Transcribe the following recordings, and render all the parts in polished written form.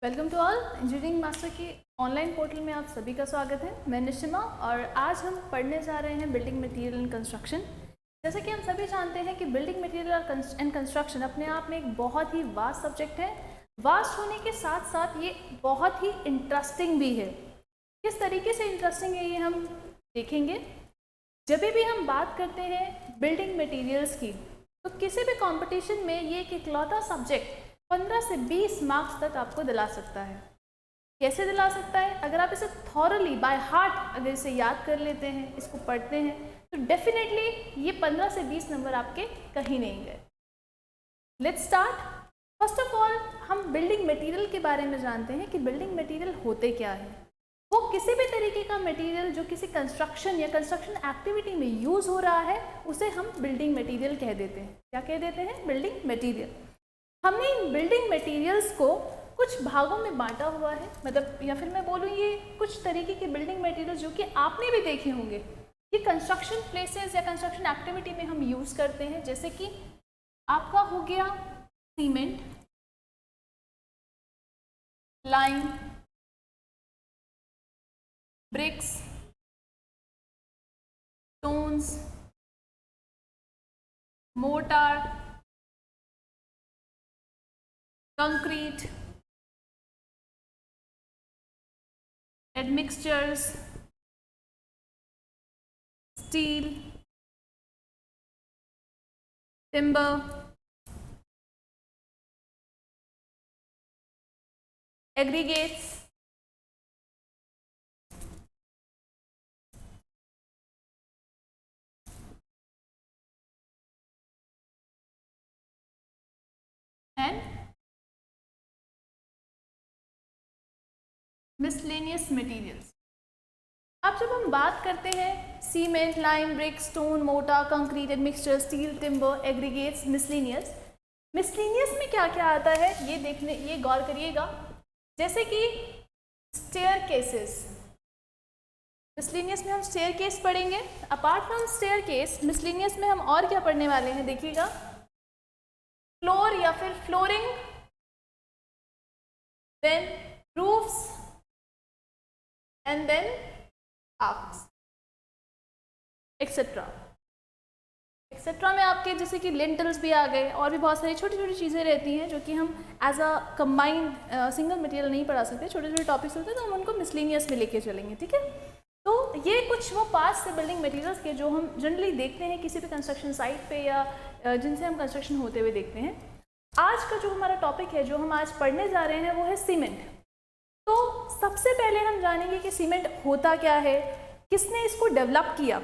Welcome to all. Engineering Master की online portal में आप सभी का स्वागत है। मैं निशिमा और आज हम पढ़ने जा रहे हैं बिल्डिंग मटेरियल एंड कंस्ट्रक्शन। जैसे कि हम सभी जानते हैं कि बिल्डिंग मटेरियल एंड कंस्ट्रक्शन अपने आप में एक बहुत ही वास्ट सब्जेक्ट है। वास्ट होने के साथ साथ ये बहुत ही इंटरेस्टिंग भी है। किस तरीके से इंटरेस्टिंग है ये हम देखेंगे। जब भी हम बात करते हैं बिल्डिंग मटेरियल्स की तो किसी भी कंपटीशन में ये एक इकलौता सब्जेक्ट 15 से 20 मार्क्स तक आपको दिला सकता है। कैसे दिला सकता है? अगर आप इसे थॉरली बाय हार्ट अगर इसे याद कर लेते हैं, इसको पढ़ते हैं, तो डेफिनेटली ये 15 से 20 नंबर आपके कहीं नहीं गए। Let's start. First of all हम बिल्डिंग मटेरियल के बारे में जानते हैं कि बिल्डिंग मटेरियल होते क्या है। वो किसी भी तरीके का मटेरियल जो किसी कंस्ट्रक्शन या कंस्ट्रक्शन एक्टिविटी में यूज हो रहा है उसे हम बिल्डिंग मटेरियल कह देते हैं। क्या कह देते हैं? Building material. हमने इन बिल्डिंग मटेरियल्स को कुछ भागों में बांटा हुआ है, मतलब या फिर मैं बोलूँ ये कुछ तरीके के बिल्डिंग मटेरियल्स जो कि आपने भी देखे होंगे कि कंस्ट्रक्शन प्लेसेस या कंस्ट्रक्शन एक्टिविटी में हम यूज़ करते हैं। जैसे कि आपका हो गया cement, lime, bricks, stones, mortar, concrete, admixtures, steel, timber, aggregates, and miscellaneous materials। अब जब हम बात करते हैं सीमेंट, लाइम, ब्रिक, स्टोन, मोटा, concrete, admixture, steel, timber, aggregates, miscellaneous. Miscellaneous में क्या क्या आता है ये गौर करिएगा। जैसे कि स्टेयर केसेस, मिसलेनियस में हम स्टेयर केस पढ़ेंगे। Apart from staircase, miscellaneous में हम और क्या पढ़ने वाले हैं देखिएगा। फ्लोर या फिर flooring, then roofs and then arcs etcetera etcetera में आपके जैसे कि लिंटल्स भी आ गए और भी बहुत सारी छोटी छोटी चीज़ें रहती हैं जो कि हम as a combined single material नहीं पढ़ा सकते। छोटे छोटे टॉपिक्स होते हैं तो हम उनको मिसलेनियस में लेके चलेंगे, ठीक है। तो ये कुछ वो पास से बिल्डिंग मटेरियल्स के जो हम जनरली देखते हैं किसी भी कंस्ट्रक्शन साइट पे या जिनसे हम कंस्ट्रक्शन होते हुए देखते हैं। आज का जो हमारा टॉपिक है, जो हम आज पढ़ने जा रहे हैं, वो है सीमेंट। तो सबसे पहले हम जानेंगे कि सीमेंट होता क्या है, किसने इसको डेवलप किया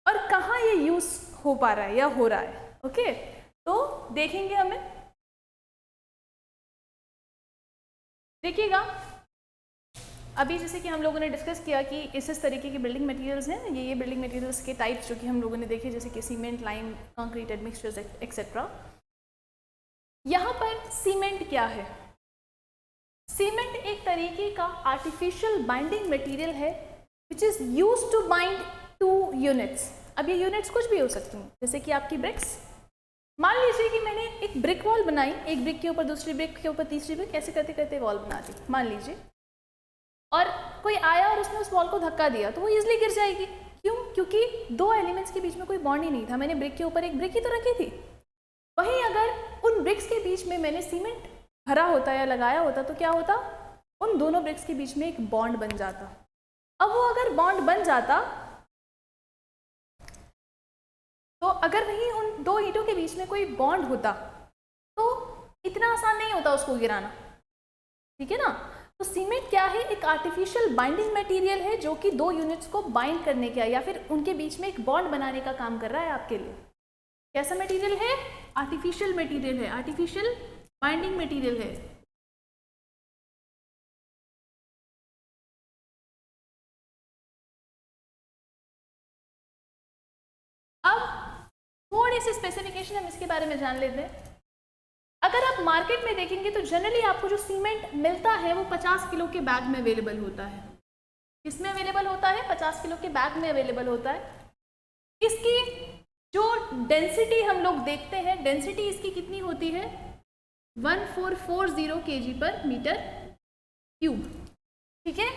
और कहाँ ये यूज हो पा रहा है या हो रहा है। ओके, तो देखेंगे हमें। देखिएगा, अभी जैसे कि हम लोगों ने डिस्कस किया कि इस तरीके के बिल्डिंग मटेरियल्स हैं, ये बिल्डिंग मटेरियल्स के टाइप्स जो कि हम लोगों ने देखे, जैसे कि cement, lime, concrete, admixtures etcetera. यहाँ पर सीमेंट क्या है? सीमेंट एक तरीके का आर्टिफिशियल बाइंडिंग मटेरियल है which is used to bind two units. अब ये यूनिट्स कुछ भी हो सकती हैं, जैसे कि आपकी ब्रिक्स। मान लीजिए कि मैंने एक ब्रिक वॉल बनाई, एक ब्रिक के ऊपर दूसरी ब्रिक के ऊपर तीसरी ब्रिक, ऐसे करते करते वॉल बना दी मान लीजिए, और कोई आया और उसने उस वॉल को धक्का दिया तो वो इजिली गिर जाएगी। क्यों? क्योंकि दो एलिमेंट्स के बीच में कोई बॉन्ड ही नहीं था। मैंने ब्रिक के ऊपर एक ब्रिक ही तो रखी थी। वहीं अगर उन ब्रिक्स के बीच में मैंने सीमेंट भरा होता या लगाया होता तो क्या होता? उन दोनों ब्रिक्स के बीच में एक बॉन्ड बन जाता। अब वो अगर बॉन्ड बन जाता तो अगर वहीं उन दो ईंटों के बीच में कोई बॉन्ड होता तो इतना आसान नहीं होता उसको गिराना, ठीक है ना। तो सीमेंट क्या है? एक आर्टिफिशियल बाइंडिंग मटेरियल है जो कि दो यूनिट्स को बाइंड करने का या फिर उनके बीच में एक बॉन्ड बनाने का काम कर रहा है आपके लिए। कैसा मटेरियल है? आर्टिफिशियल मटेरियल है, आर्टिफिशियल बाइंडिंग मटेरियल है। अब थोड़ी सी स्पेसिफिकेशन हम इसके बारे में जान लेते हैं। अगर आप मार्केट में देखेंगे तो जनरली आपको जो सीमेंट मिलता है वो 50 किलो के बैग में अवेलेबल होता है। किसमें अवेलेबल होता है? 50 किलो के बैग में अवेलेबल होता है। इसकी जो डेंसिटी हम लोग देखते हैं, डेंसिटी इसकी कितनी होती है? 1440 kg पर मीटर क्यूब, ठीक है।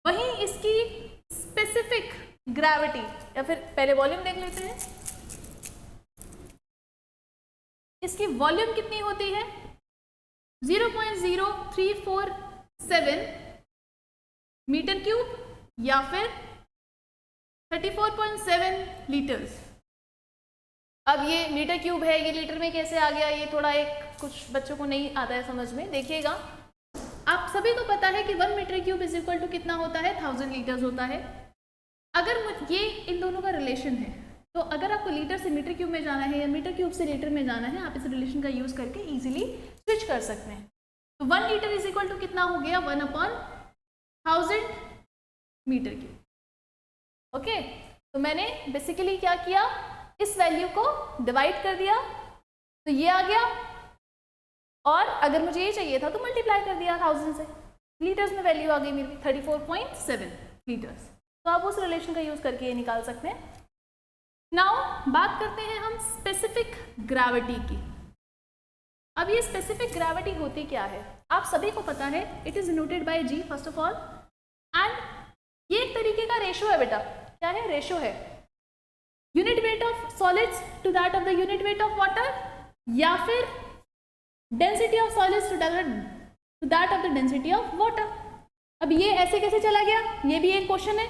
वहीं इसकी स्पेसिफिक ग्रेविटी, या फिर पहले वॉल्यूम देख लेते हैं, इसकी वॉल्यूम कितनी होती है 0.0347 मीटर क्यूब या फिर 34.7 लीटर्स। अब ये मीटर क्यूब है, ये लीटर में कैसे आ गया, ये थोड़ा कुछ बच्चों को नहीं आता है समझ में। देखिएगा, आप सभी को पता है कि 1 metre cube is equal to कितना होता है 1000 लीटर्स होता है। अगर ये इन दोनों का रिलेशन है, तो अगर आपको लीटर से मीटर क्यूब में जाना है या मीटर क्यूब से लीटर में जाना है, आप इस रिलेशन का यूज करके इजीली स्विच कर सकते हैं। तो 1 लीटर इज इक्वल टू कितना हो गया 1/1000 मीटर क्यूब। ओके, तो मैंने बेसिकली क्या किया, इस वैल्यू को डिवाइड कर दिया तो ये आ गया, और अगर मुझे ये चाहिए था तो मल्टीप्लाई कर दिया 1000 से, लीटर्स में वैल्यू आ गई मेरी 34.7 लीटर्स। तो आप उस रिलेशन का यूज करके ये निकाल सकते हैं। नाउ बात करते हैं हम स्पेसिफिक ग्रेविटी की। अब ये स्पेसिफिक ग्रेविटी होती क्या है, आप सभी को पता है, it is denoted by G first of all, and ये एक तरीके का रेशो है बेटा। क्या है, रेशो है, unit weight of solids to that of the unit weight of water, या फिर density of solids to that of the density of water. अब ये ऐसे कैसे चला गया, ये भी एक क्वेश्चन है।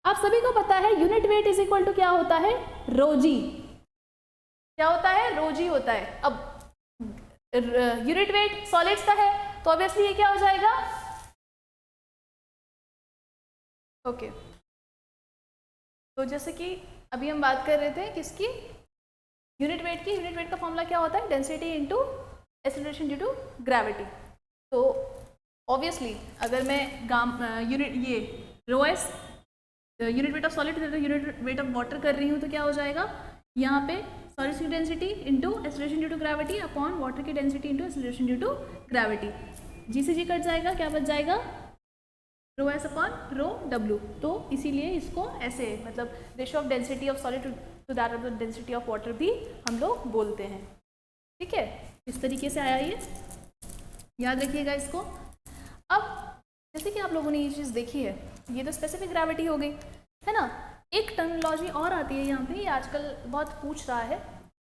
आप सभी को पता है unit weight is equal to क्या होता है, रोजी। क्या होता है, रोजी होता है। अब यूनिट वेट सॉलिड्स का है तो ऑब्वियसली ये क्या हो जाएगा, ओके। तो जैसे कि अभी हम बात कर रहे थे किसकी, यूनिट वेट की। यूनिट वेट का फॉर्मूला क्या होता है, density into acceleration due to gravity. तो ऑब्वियसली अगर मैं rho S unit weight of solid unit weight of water कर रही हूँ तो क्या हो जाएगा, यहाँ पे सॉलिड्स की density into acceleration due to gravity upon water की density into acceleration due to gravity. G से जी कट जाएगा, क्या बच जाएगा, rho S upon rho W. तो इसीलिए इसको ऐसे, मतलब ratio of density of solid to that of the density of water भी हम लोग बोलते हैं। ठीक है, इस तरीके से आया, ये याद रखिएगा इसको। अब जैसे कि आप लोगों ने ये चीज़ देखी है, ये तो स्पेसिफिक ग्रेविटी हो गई है ना। एक टर्मिनोलॉजी और आती है यहाँ पे, ये आजकल बहुत पूछ रहा है,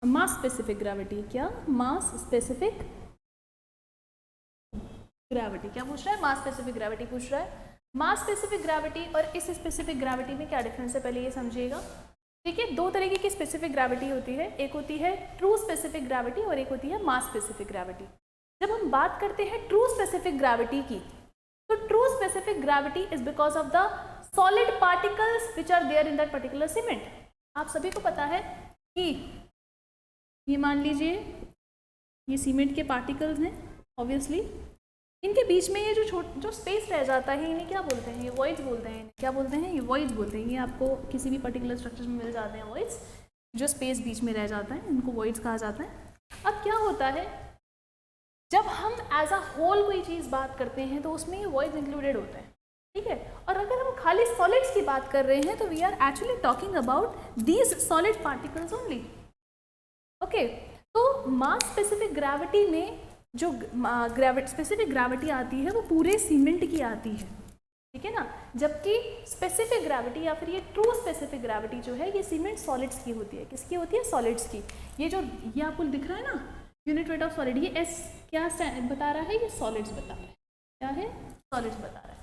मास स्पेसिफिक ग्रेविटी। क्या, मास स्पेसिफिक ग्रेविटी क्या पूछ रहा है, मास स्पेसिफिक ग्रेविटी पूछ रहा है। मास स्पेसिफिक ग्रेविटी और इस स्पेसिफिक ग्रेविटी में क्या डिफरेंस है, पहले ये समझिएगा। देखिए, दो तरीके की स्पेसिफिक ग्रेविटी होती है, एक होती है ट्रू स्पेसिफिक ग्रेविटी और एक होती है मास स्पेसिफिक ग्रेविटी। जब हम बात करते हैं ट्रू स्पेसिफिक ग्रेविटी की, तो true specific gravity is because of the solid particles which are there in that particular cement. आप सभी को पता है कि ये मान लीजिए ये सीमेंट के पार्टिकल्स हैं, ऑब्वियसली इनके बीच में ये जो स्पेस रह जाता है, इन्हें क्या बोलते हैं, ये वॉइड्स बोलते हैं। क्या बोलते हैं, ये वॉइड्स बोलते हैं। ये आपको किसी भी पर्टिकुलर स्ट्रक्चर में मिल जाते हैं वॉइड्स, जो स्पेस बीच में रह जाता है, इनको वॉइड्स कहा जाता है। अब क्या होता है, जब हम एज अ होल कोई चीज़ बात करते हैं तो उसमें ये वॉइड्स इंक्लूडेड होते हैं, ठीक है। और अगर हम खाली सॉलिड्स की बात कर रहे हैं तो we are actually talking about these solid particles only. Okay, तो मास स्पेसिफिक ग्रेविटी में जो स्पेसिफिक ग्रेविटी आती है वो पूरे सीमेंट की आती है, ठीक है ना। जबकि स्पेसिफिक ग्रेविटी या फिर ये ट्रू स्पेसिफिक ग्रेविटी जो है, ये सीमेंट सॉलिड्स की होती है। किसकी होती है, सॉलिड्स की। ये आपको दिख रहा है ना, यूनिट वेट ऑफ सॉलिड, ये एस क्या बता रहा है, ये सॉलिड्स बता रहा है। क्या है, सॉलिड्स बता रहा है।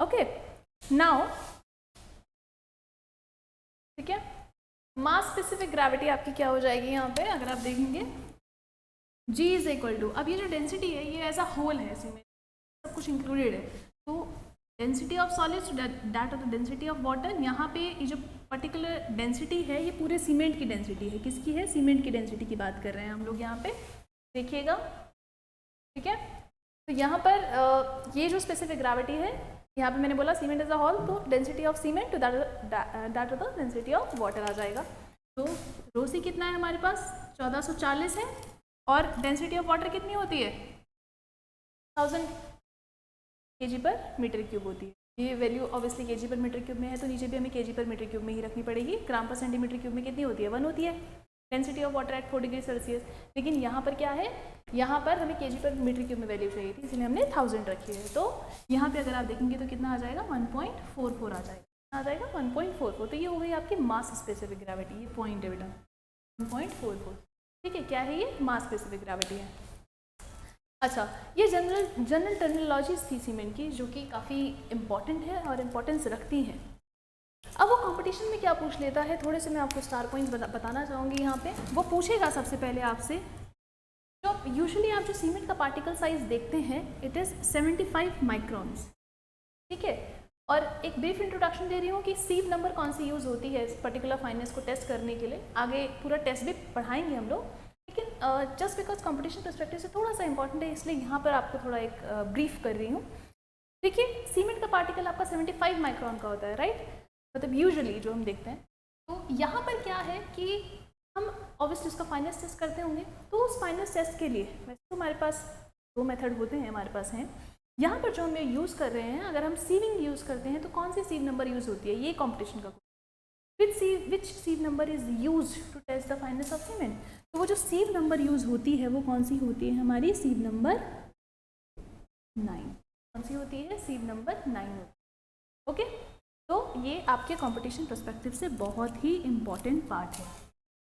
ओके, नाउ ठीक है, मास स्पेसिफिक ग्रेविटी आपकी क्या हो जाएगी यहाँ पे, अगर आप देखेंगे G इज इक्वल टू, अब ये जो डेंसिटी है ये ऐसा होल है, इसमें सब कुछ इंक्लूडेड है। तो density of solids that of the density of water, यहाँ पे ये जो पर्टिकुलर डेंसिटी है ये पूरे सीमेंट की डेंसिटी है। किसकी है, सीमेंट की डेंसिटी की बात कर रहे हैं हम लोग यहाँ पे, देखिएगा, ठीक है। तो यहाँ पर ये जो स्पेसिफिक ग्रेविटी है, यहाँ पे मैंने बोला सीमेंट एज अ होल, तो density of cement to that of the density of water आ जाएगा। तो रो सी कितना है हमारे पास, 1440 है, और डेंसिटी ऑफ वाटर कितनी होती है, 1000 kg पर मीटर क्यूब होती है। ये वैल्यू ऑब्वियसली kg पर मीटर क्यूब में है, तो नीचे भी हमें kg पर मीटर क्यूब में ही रखनी पड़ेगी। ग्राम पर सेंटीमीटर क्यूब में कितनी होती है, 1 होती है। Density of water at 4 degree Celsius, लेकिन यहाँ पर क्या है, यहाँ पर हमें kg पर मीटर क्यूब में वैल्यू चाहिए थी, इसलिए हमने 1000 रखी है। तो यहाँ पे अगर आप देखेंगे तो कितना आ जाएगा, 1.44 आ जाएगा, 1.44। तो ये हो गई आपकी मास स्पेसिफिक ग्रेविटी, ये पॉइंट है बेटा 1.44, ठीक है। क्या है ये, मास स्पेसिफिक ग्रेविटी है। अच्छा, ये जनरल टर्मिनोलॉजीज थी सीमेंट की, जो कि काफ़ी इंपॉर्टेंट है और इम्पोर्टेंस रखती हैं। अब वो कंपटीशन में क्या पूछ लेता है, थोड़े से मैं आपको स्टार पॉइंट्स बताना चाहूँगी। यहाँ पे वो पूछेगा सबसे पहले आपसे, जो यूजुअली आप जो सीमेंट का पार्टिकल साइज देखते हैं, इट इज़ 75 माइक्रॉन्स, ठीक है। और एक ब्रीफ इंट्रोडक्शन दे रही हूँ कि सीव नंबर कौन सी यूज़ होती है इस पर्टिकुलर फाइनेंस को टेस्ट करने के लिए। आगे पूरा टेस्ट भी पढ़ाएंगे हम लोग, लेकिन जस्ट बिकॉज कंपटीशन पर्सपेक्टिव से थोड़ा सा इंपॉर्टेंट है, इसलिए यहाँ पर आपको थोड़ा एक ब्रीफ कर रही हूँ। देखिए, सीमेंट का पार्टिकल आपका 75 माइक्रॉन का होता है, राइट, मतलब यूजुअली जो हम देखते हैं। तो यहाँ पर क्या है कि हम ऑब्वियसली उसका फाइनेंस टेस्ट करते होंगे, तो उस फाइनेंस टेस्ट के लिए वैसे तो हमारे पास 2 मेथड होते हैं, हमारे पास हैं। यहाँ पर जो हम यूज़ कर रहे हैं, अगर हम सीविंग यूज़ करते हैं तो कौन सी सीव नंबर यूज़ होती है, ये कॉम्पिटिशन का, which sieve number is use to test the fineness of cement. तो वो जो सीव नंबर यूज़ होती है वो कौन सी होती है, हमारी सीव नंबर 9। कौन सी होती है, सीव नंबर 9। ओके, तो ये आपके कंपटीशन पर्सपेक्टिव से बहुत ही इम्पॉर्टेंट पार्ट है।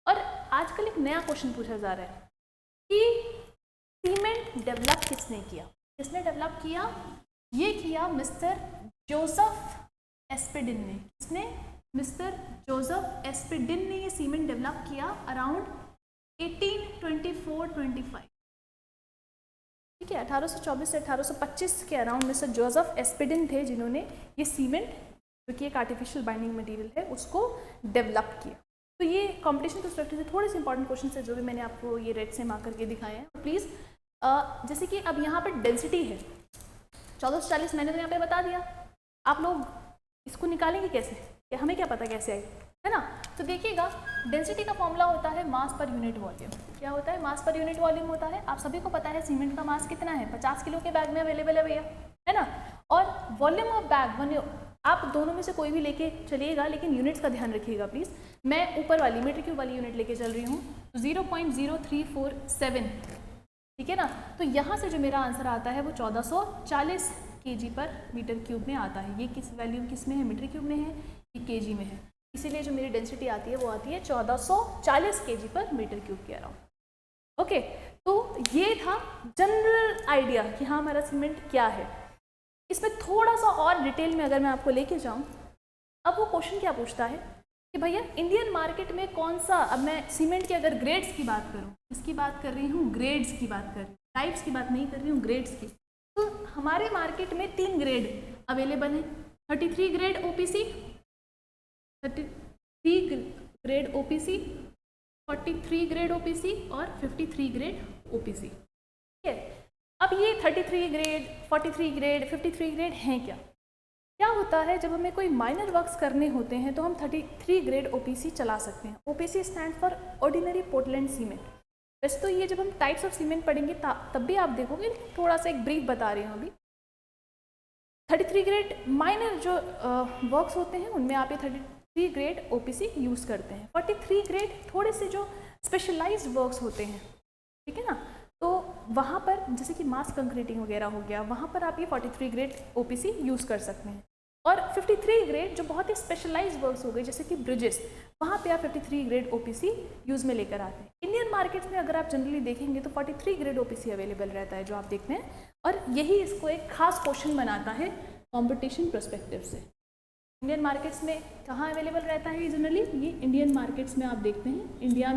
और आजकल एक नया क्वेश्चन पूछा जा रहा है कि सीमेंट डेवलप किसने किया, किसने डेवलप किया, ये किया मिस्टर जोसेफ एस्पेडिन ने। किसने, मिस्टर जोसेफ एस्पेडिन ने ये सीमेंट डेवलप किया अराउंड 1824-25, ठीक है। 1824 से 1825 के अराउंड मिस्टर जोसेफ एस्पेडिन थे जिन्होंने ये सीमेंट, जो कि एक आर्टिफिशियल बाइंडिंग मटेरियल है, उसको डेवलप किया। तो ये कॉम्पिटिशन पर्सपेक्टिव से थोड़े से इंपॉर्टेंट क्वेश्चन है जो भी मैंने आपको ये रेड से मार्क करके दिखाए हैं। तो प्लीज़ जैसे कि अब यहाँ पर डेंसिटी है 1440, मैंने तो यहाँ पे बता दिया, आप लोग इसको निकालेंगे कैसे, या हमें क्या पता कैसे आई, है ना। तो देखिएगा, डेंसिटी का फॉर्मूला होता है मास पर यूनिट वॉल्यूम। क्या होता है, मास पर यूनिट वॉल्यूम होता है। आप सभी को पता है सीमेंट का मास कितना है, 50 किलो के बैग में अवेलेबल है भैया, है ना। और वॉल्यूम ऑफ बैग, आप दोनों में से कोई भी लेके चलिएगा, लेकिन यूनिट्स का ध्यान रखिएगा प्लीज़। मैं ऊपर वाली मीटर क्यूब वाली यूनिट लेके चल रही हूँ, 0.0347, ठीक है ना। तो यहाँ से जो मेरा आंसर आता है वो 1440 kg पर मीटर क्यूब में आता है। ये किस वैल्यू किस में है, मीटर क्यूब में है, ये kg में है, इसीलिए जो मेरी डेंसिटी आती है वो आती है 1440 kg पर मीटर क्यूब के अराउंड। ओके, तो ये था जनरल आइडिया कि हाँ हमारा सीमेंट क्या है। इसमें थोड़ा सा और डिटेल में अगर मैं आपको लेके जाऊँ, अब वो क्वेश्चन क्या पूछता है कि भैया इंडियन मार्केट में कौन सा, अब मैं सीमेंट के अगर ग्रेड्स की बात करूँ, इसकी बात कर रही हूँ, ग्रेड्स की बात कर रही हूँ, टाइप्स की बात नहीं कर रही हूँ, ग्रेड्स की। तो हमारे मार्केट में 3 ग्रेड अवेलेबल है, 33 grade OPC, 33 grade OPC, 43 grade OPC और 53 ग्रेड OPC, ठीक है। अब ये 33 ग्रेड, 43 ग्रेड, 53 ग्रेड हैं क्या? क्या होता है जब हमें कोई माइनर वर्क्स करने होते हैं तो हम 33 ग्रेड OPC चला सकते हैं। OPC stand for ordinary Portland cement. वैसे तो ये जब हम टाइप्स ऑफ सीमेंट पढ़ेंगे तब भी आप देखोगे, थोड़ा सा एक ब्रीफ बता रही हूँ अभी। 33 ग्रेड माइनर जो वर्क्स होते हैं उनमें आप ये 33 ग्रेड OPC यूज़ करते हैं। 43 ग्रेड थोड़े से जो स्पेशलाइज्ड वर्क्स होते हैं, ठीक है ना, तो वहाँ पर जैसे कि मास कंक्रीटिंग वगैरह हो गया, वहाँ पर आप ये 43 ग्रेड OPC यूज़ कर सकते हैं। और 53 ग्रेड जो बहुत ही स्पेशलाइज्ड वर्क्स हो गए जैसे कि ब्रिजेस, वहाँ पे आप 53 ग्रेड OPC यूज़ में लेकर आते हैं। इंडियन मार्केट में अगर आप जनरली देखेंगे तो 43 ग्रेड OPC अवेलेबल रहता है जो आप देखते हैं, और यही इसको एक खास क्वेश्चन बनाता है कॉम्पिटिशन पर्सपेक्टिव से। इंडियन मार्केट्स में कहाँ अवेलेबल रहता है जनरली, ये इंडियन मार्केट्स में आप देखते हैं इंडिया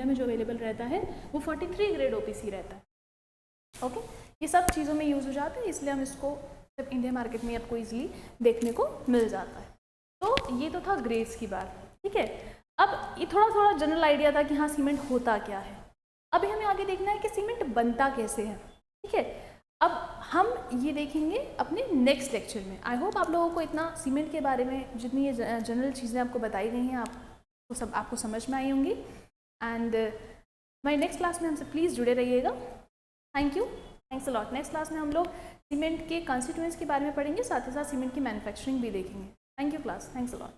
में जो अवेलेबल रहता है वो 43 ग्रेड OPC रहता है। ओके, ये सब चीज़ों में यूज़ हो जाता है, इसलिए हम इसको सिर्फ इंडियन मार्केट में आपको ईजिली देखने को मिल जाता है। तो ये तो था ग्रेड्स की बात, ठीक है। अब ये थोड़ा जनरल आइडिया था कि हाँ सीमेंट होता क्या है। अभी हमें आगे देखना है कि सीमेंट बनता कैसे है, ठीक है। अब हम ये देखेंगे अपने नेक्स्ट लेक्चर में। आई होप आप लोगों को इतना सीमेंट के बारे में जितनी ये जनरल चीज़ें आपको बताई गई हैं आपको समझ में आई होंगी। एंड हमारी नेक्स्ट क्लास में हमसे प्लीज़ जुड़े रहिएगा। Thank you, thanks a lot. Next class में हम लोग सीमेंट के कॉन्स्टिट्यूएंट्स के बारे में पढ़ेंगे, साथ ही साथ सीमेंट की मैन्युफैक्चरिंग भी देखेंगे। Thank you class, thanks a lot.